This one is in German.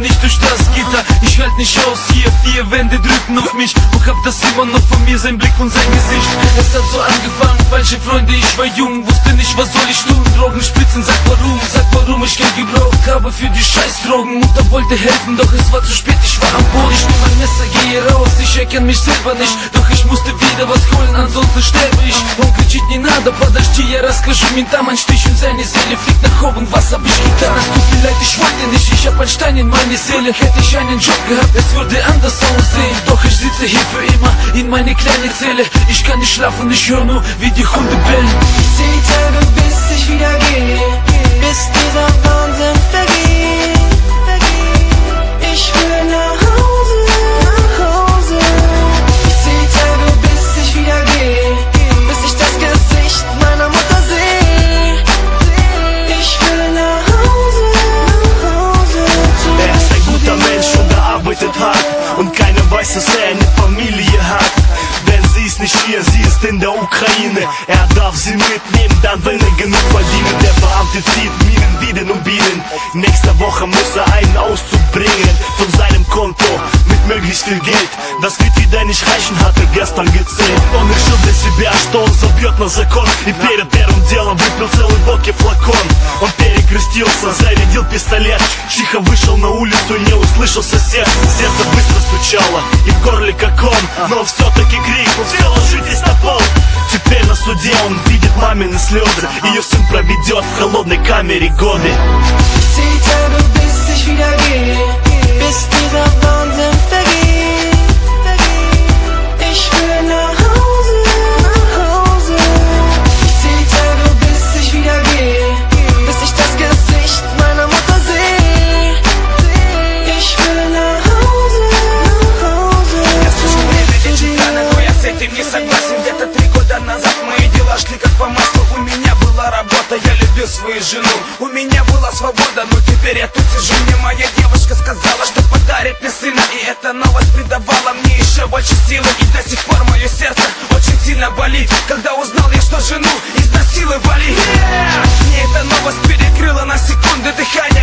nicht durch das Gitter. Ich halt nicht aus hier, 4 Wände drücken auf mich und hab das immer noch von mir, sein Blick und sein Gesicht. Es hat so angefangen, falsche Freunde, ich war jung, wusste nicht, was soll ich tun. Drogen spritzen, sag warum ich Geld gebraucht habe für die Scheißdrogen. Mutter wollte helfen, doch es war zu spät, ich war am Boden. Ich nehm mein Messer, gehe raus, ich erkenn mich selber nicht, doch ich musste wieder was holen, ansonsten sterbe ich. Он кричит, не надо, подожди, я расскажу ментам. Ein Stich und seine Seele fliegt nach oben, was hab ich getan? Es tut mir leid, ich wollte nicht, ich hab ein Stein in meine Seele. Hätte ich einen Job gehabt, es würde anders aussehen. Doch ich sitze hier für immer in meine kleine Zelle. Ich kann nicht schlafen, ich höre nur, wie die Hunde bellen. Ich zähl die Tage, bis ich wieder gehe, bis dieser Wahnsinn vergeht. Ich will nach Hause, nach Hause. Ich zähl die Tage, bis ich wieder gehe, bis ich das Gesicht meiner Mutter sehe. Ich will nach Hause, nach Hause. Er ist ein guter Mensch und er arbeitet hart und keiner weiß, dass er eine Familie hat. Denn sie ist nicht hier, sie ist in der Ukraine. Er darf sie mitnehmen, dann will er genug verdienen. Der Beamte zieht Minen, Bienen und Bienen. Nächste Woche muss er einen Auszug bringen von seinem Konto mit möglichst viel Geld. Das wird wieder nicht reichen, hat er gestern gezählt. Он решил для себя, что он забьет на закон. И перед первым делом выпил целый водки флакон. Он перекрестился, зарядил пистолет, тихо вышел на улицу и не услышал сосед. Сердце быстро стучало и в горле как он, но все-таки крикнул: все, ложитесь на пол. Теперь на суде он видит мамины слезы. Ее сын проведет в холодной камере годы. Ich zähl die Tage, bis ich wieder gehe, bis dieser Wahnsinn vergeht. Ich will nach Hause, nach Hause. Ich zähl die Tage, bis ich wieder gehe, bis ich das Gesicht meiner Mutter sehe. Ich will nach Hause, nach Hause. Я слышу, время лечит рано, но я с этим не согласен. Где-то 3 года назад мои дела шли как по маслу. У меня была работа, я любил свою жену. У меня была свобода, но теперь я тут сижу. Мне моя девушка сказала, что подарит мне сына. И эта новость придавала мне еще больше силы. И до сих пор мое сердце очень сильно болит, когда узнал я, что жену изнасиловали. Мне эта новость перекрыла на секунды дыхание.